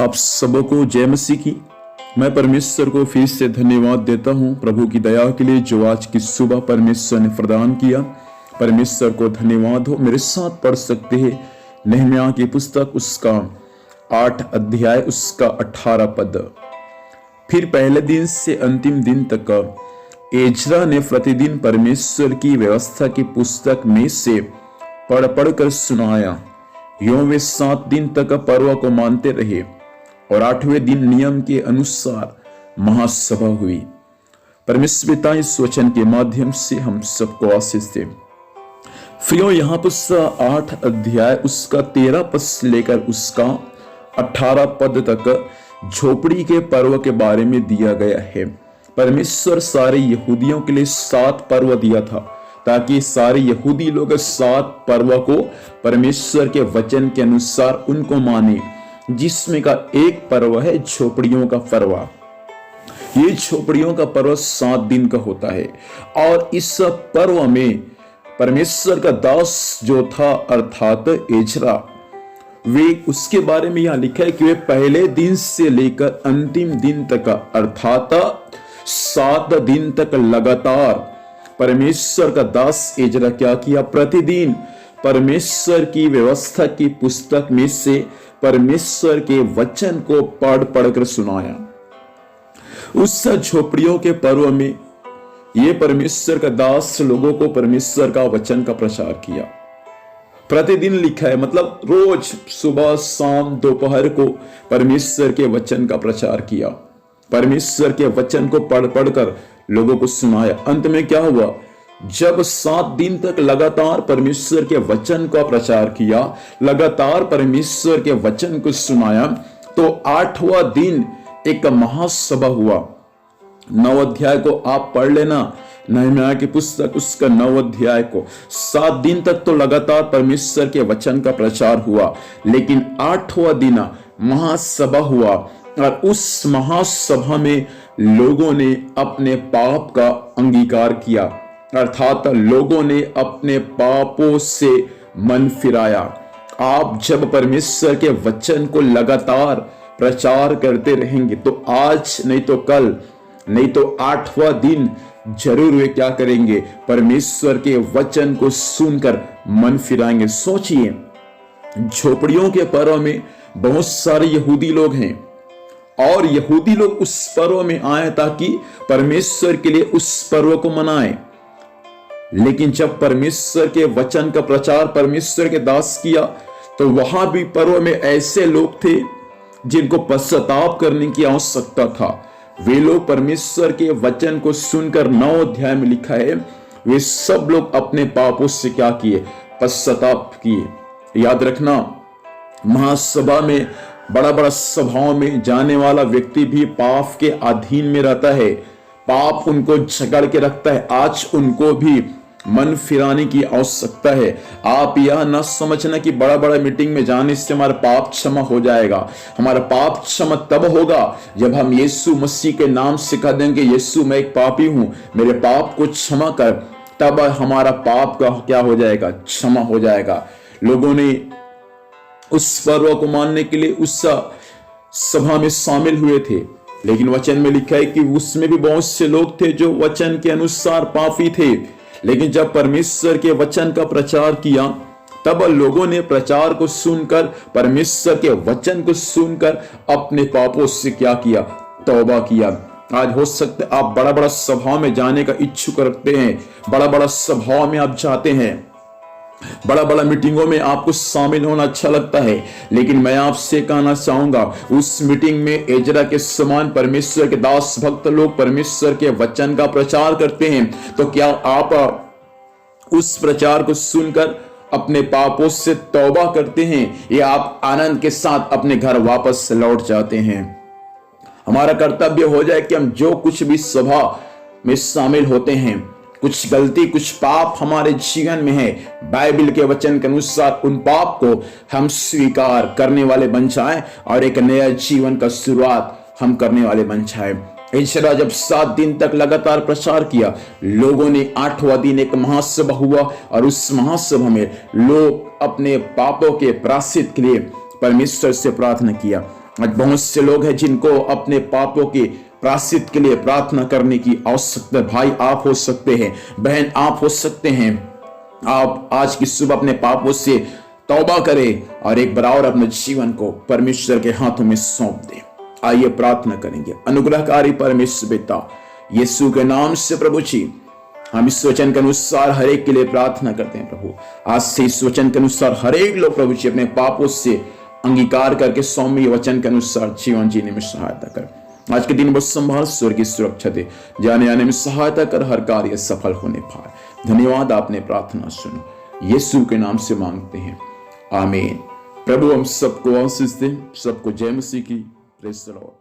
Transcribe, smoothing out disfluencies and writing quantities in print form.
आप सबको जय मसीह की। मैं परमेश्वर को फिर से धन्यवाद देता हूं प्रभु की दया के लिए जो आज की सुबह परमेश्वर ने प्रदान किया। परमेश्वर को धन्यवाद हो। मेरे साथ पढ़ सकते हैं नहम्याह की पुस्तक उसका 8 अध्याय उसका 18 पद। फिर पहले दिन से अंतिम दिन तक एजरा ने प्रतिदिन परमेश्वर की व्यवस्था की पुस्तक में से पढ़ पढ़ कर सुनाया। यों वे 7 दिन तक पर्व को मानते रहे और 8वें दिन नियम के अनुसार महासभा हुई। परमेश्वर पिता इस वचन के माध्यम से हम सबको आशीष दे। प्रियो, यहाँ पर 8 अध्याय उसका 13 पद से लेकर उसका 18 पद तक झोपड़ी के पर्व के बारे में दिया गया है। परमेश्वर सारे यहूदियों के लिए 7 पर्व दिया था ताकि सारे यहूदी लोग 7 पर्व को परमेश्वर के वचन के अनुसार उनको माने, जिसमें का एक पर्व है झोपड़ियों का पर्व। ये झोपड़ियों का पर्व 7 दिन का होता है और इस पर्व में परमेश्वर का दास जो था अर्थात एजरा, वे उसके बारे में यहां लिखा है कि वे पहले दिन से लेकर अंतिम दिन तक अर्थात 7 दिन तक लगातार परमेश्वर का दास एजरा क्या किया, प्रतिदिन परमेश्वर की व्यवस्था की पुस्तक में से परमेश्वर के वचन को पढ़ पढ़ कर सुनाया। उस झोपड़ियों के पर्व में ये परमेश्वर का दास लोगों को परमेश्वर का वचन का प्रचार किया। प्रतिदिन लिखा है, मतलब रोज सुबह शाम दोपहर को परमेश्वर के वचन का प्रचार किया। परमेश्वर के वचन को पढ़ पढ़ कर लोगों को सुनाया। अंत में क्या हुआ, जब 7 दिन तक लगातार परमेश्वर के वचन का प्रचार किया, लगातार परमेश्वर के वचन को सुनाया, तो 8वां दिन एक महासभा हुआ। 9 अध्याय को आप पढ़ लेना, नहम्याह की पुस्तक उसका 9 अध्याय को। 7 दिन तक तो लगातार परमेश्वर के वचन का प्रचार हुआ, लेकिन 8वां दिन महासभा हुआ और उस महासभा में लोगों ने अपने पाप का अंगीकार किया, अर्थात लोगों ने अपने पापों से मन फिराया। आप जब परमेश्वर के वचन को लगातार प्रचार करते रहेंगे तो आज नहीं तो कल नहीं तो 8वां दिन जरूर वे क्या करेंगे, परमेश्वर के वचन को सुनकर मन फिराएंगे। सोचिए, झोपड़ियों के पर्व में बहुत सारे यहूदी लोग हैं और यहूदी लोग उस पर्व में आए ताकि परमेश्वर के लिए उस पर्व को मनाएं। लेकिन जब परमेश्वर के वचन का प्रचार परमेश्वर के दास किया तो वहां भी पर्व में ऐसे लोग थे जिनको पश्चाताप करने की आवश्यकता था। वे लोग परमेश्वर के वचन को सुनकर 9 अध्याय में लिखा है, वे सब लोग अपने पापों से क्या किए, पश्चाताप किए। याद रखना, महासभा में बड़ा बड़ा सभाओं में जाने वाला व्यक्ति भी पाप के अधीन में रहता है। पाप उनको जकड़ के रखता है। आज उनको भी मन फिराने की आवश्यकता है। आप यह न समझना कि बड़ा बड़ा मीटिंग में जाने से हमारा पाप क्षमा हो जाएगा। हमारा पाप क्षमा तब होगा जब हम यीशु मसीह के नाम से कह देंगे, यीशु मैं एक पापी हूं, मेरे पाप को क्षमा कर, तब हमारा पाप का क्या हो जाएगा, क्षमा हो जाएगा। लोगों ने उस पर्व को मानने के लिए उस सभा में शामिल हुए थे, लेकिन वचन में लिखा है कि उसमें भी बहुत से लोग थे जो वचन के अनुसार पापी थे। लेकिन जब परमेश्वर के वचन का प्रचार किया तब लोगों ने प्रचार को सुनकर, परमेश्वर के वचन को सुनकर अपने पापों से क्या किया, तौबा किया। आज हो सकता है आप बड़ा बड़ा सभाओं में जाने का इच्छुक रखते हैं, बड़ा बड़ा सभाओं में आप जाते हैं, बड़ा बड़ा मीटिंगों में आपको शामिल होना अच्छा लगता है, लेकिन मैं आपसे कहना चाहूंगा उस मीटिंग में एजरा के समान परमेश्वर के दास भक्त लोग परमेश्वर के वचन का प्रचार करते हैं, तो क्या आप उस प्रचार को सुनकर अपने पापों से तौबा करते हैं या आप आनंद के साथ अपने घर वापस लौट जाते हैं? हमारा कर्तव्य हो जाए कि हम जो कुछ भी सभा में शामिल होते हैं, कुछ गलती कुछ पाप हमारे जीवन में है, बाइबल के वचन के अनुसार उन पाप को हम स्वीकार करने वाले बन जाएं और एक नया जीवन का शुरुआत हम करने वाले बन जाएं। एजरा जब 7 दिन तक लगातार प्रचार किया, लोगों ने 8वां दिन एक महासभा हुआ और उस महासभा में लोग अपने पापों के प्रायश्चित के लिए परमेश्वर से प्रार्थना किया। आज बहुत से लोग हैं जिनको अपने पापों के प्रायश्चित के लिए प्रार्थना करने की आवश्यकता है। भाई आप हो सकते हैं, बहन आप हो सकते हैं। आप आज की सुबह अपने पापों से तौबा करें और एक बार और अपने जीवन को परमेश्वर के हाथों में सौंप दें। आइए प्रार्थना करेंगे। अनुग्रहकारी परमेश्वर पिता, यीशु के नाम से प्रभु जी, हम इस वचन के अनुसार हर एक के लिए प्रार्थना करते हैं प्रभु। आज से इस वचन के अनुसार हर एक लोग प्रभु जी अपने पापों से अंगीकार करके सौम्य वचन के अनुसार जीवन जीने में सहायता कर। आज के दिन वो संभाल, स्वर्ग की सुरक्षा दे, जाने आने में सहायता कर, हर कार्य सफल होने पाए। धन्यवाद, आपने प्रार्थना सुनो, यीशु के नाम से मांगते हैं, आमीन। प्रभु हम सबको आशीष दे, सबको जय मसीह की। Praise the Lord.